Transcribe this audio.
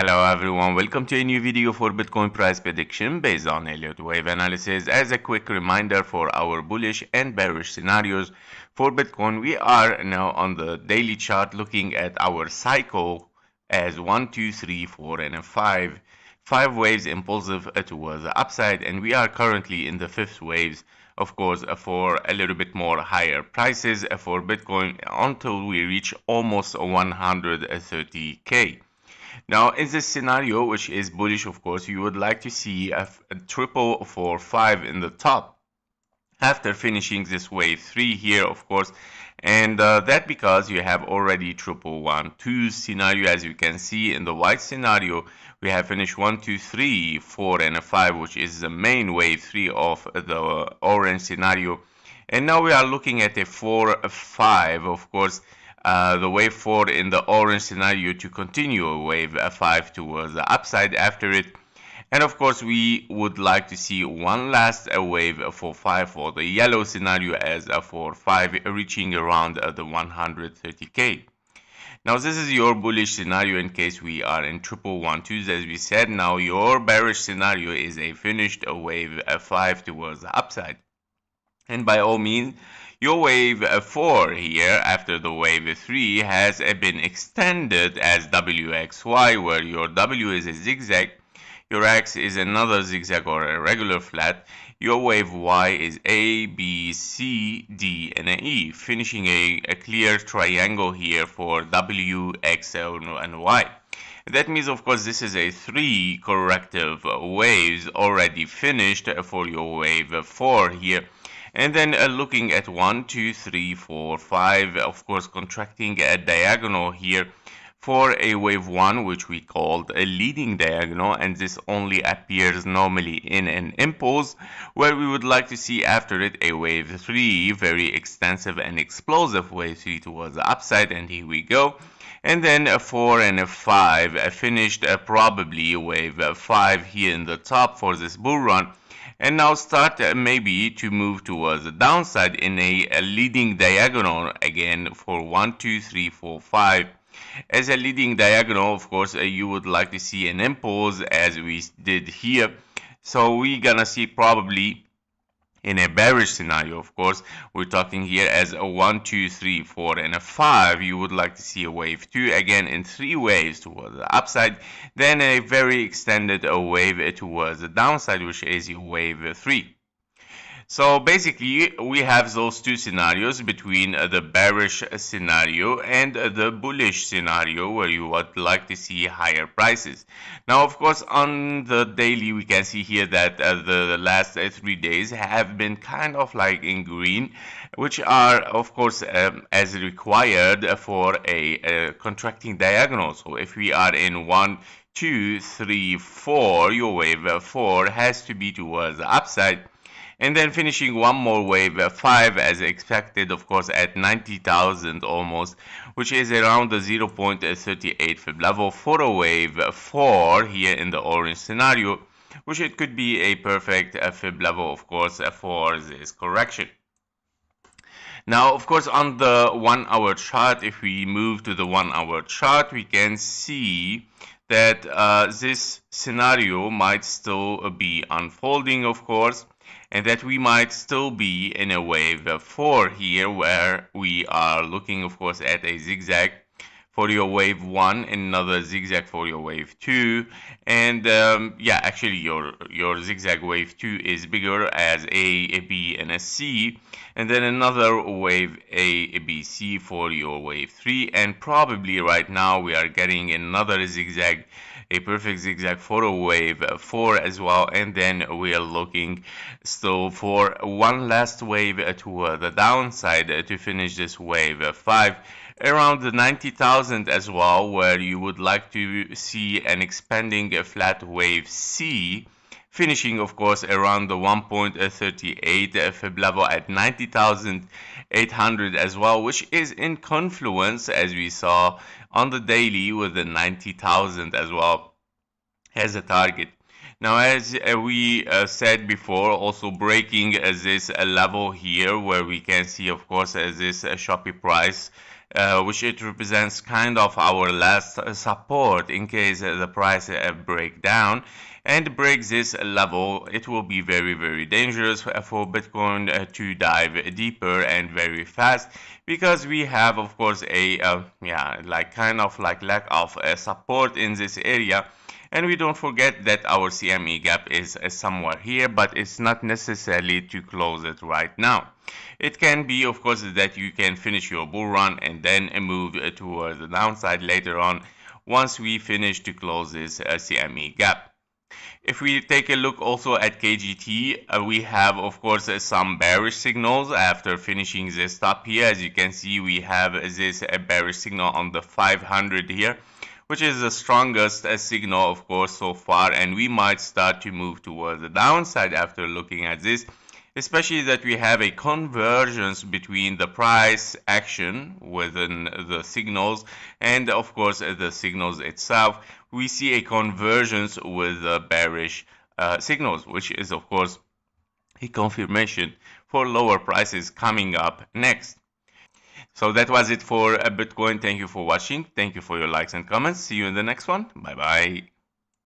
Hello everyone, welcome to a new video for Bitcoin price prediction based on Elliott wave analysis. As a quick reminder for our bullish and bearish scenarios for Bitcoin, we are now on the daily chart looking at our cycle as 1, 2, 3, 4 and a 5. 5 waves impulsive towards the upside, and we are currently in the 5th waves, of course, for a little bit more higher prices for Bitcoin until we reach almost 130k. Now, in this scenario, which is bullish, of course, you would like to see a triple 4-5 in the top after finishing this wave 3 here, of course, and that because you have already triple 1-2 scenario. As you can see in the white scenario, we have finished 1, 2, 3, 4 and a 5, which is the main wave 3 of the orange scenario, and now we are looking at a 4-5, of course. The wave 4 in the orange scenario to continue a wave 5 towards the upside after it. And of course, we would like to see one last wave for 5 for the yellow scenario as a 4-5 reaching around the 130k. Now, this is your bullish scenario in case we are in triple 1-2s, as we said. Now, your bearish scenario is a finished wave 5 towards the upside. And by all means, your wave 4 here after the wave 3 has been extended as WXY, where your W is a zigzag, your X is another zigzag or a regular flat, your wave Y is A, B, C, D, and an E, finishing a clear triangle here for W, X, and Y. That means, of course, this is a 3 corrective waves already finished for your wave 4 here. And then looking at 1, 2, 3, 4, 5, of course, contracting a diagonal here for a wave 1, which we called a leading diagonal, and this only appears normally in an impulse, where we would like to see after it a wave 3, very extensive and explosive wave 3 towards the upside, and here we go. And then a 4 and a 5 finished probably wave 5 here in the top for this bull run. And now start maybe to move towards the downside in a leading diagonal again for 1, 2, 3, 4, 5. As a leading diagonal, of course, you would like to see an impulse as we did here. So we're gonna see probably in a bearish scenario, of course, we're talking here as a 1, 2, 3, 4, and a 5. You would like to see a wave 2 again in 3 waves towards the upside, then a very extended wave towards the downside, which is your wave 3. So basically, we have those two scenarios between the bearish scenario and the bullish scenario where you would like to see higher prices. Now, of course, on the daily, we can see here that the last 3 days have been kind of like in green, which are, of course, as required for a contracting diagonal. So if we are in 1, 2, 3, 4, your wave 4 has to be towards the upside. And then finishing one more wave 5 as expected, of course, at 90,000 almost, which is around the 0.38 fib level for a wave 4 here in the orange scenario, which it could be a perfect fib level, of course, for this correction. Now, of course, on the 1 hour chart, if we move to the 1 hour chart, we can see that this scenario might still be unfolding, of course, and that we might still be in a wave 4 here, where we are looking, of course, at a zigzag for your wave 1, another zigzag for your wave 2, and yeah, actually your zigzag wave 2 is bigger as a B, and a C, and then another wave A, B, C for your wave 3, and probably right now we are getting another zigzag, a perfect zigzag for a wave 4 as well, and then we are looking still for one last wave to the downside to finish this wave 5 around the 90,000 as well, where you would like to see an expanding flat wave C, finishing, of course, around the 1.38 fib level at 90,800 as well, which is in confluence, as we saw on the daily, with the 90,000 as well as a target. Now, as we said before, also breaking this level here, where we can see, of course, this Shopee price which it represents kind of our last support in case the price break down and breaks this level. It will be very dangerous for Bitcoin to dive deeper and very fast, because we have of course a kind of like lack of support in this area. And we don't forget that our CME gap is somewhere here, but it's not necessarily to close it right now. It can be, of course, that you can finish your bull run and then move towards the downside later on once we finish to close this CME gap. If we take a look also at KGT, we have of course some bearish signals after finishing this top here. As you can see, we have this bearish signal on the 500 here, which is the strongest signal of course so far, and we might start to move towards the downside after looking at this, especially that we have a convergence between the price action within the signals and of course the signals itself. We see a convergence with the bearish signals, which is of course a confirmation for lower prices coming up next. So that was it for Bitcoin. Thank you for watching. Thank you for your likes and comments. See you in the next one. Bye bye.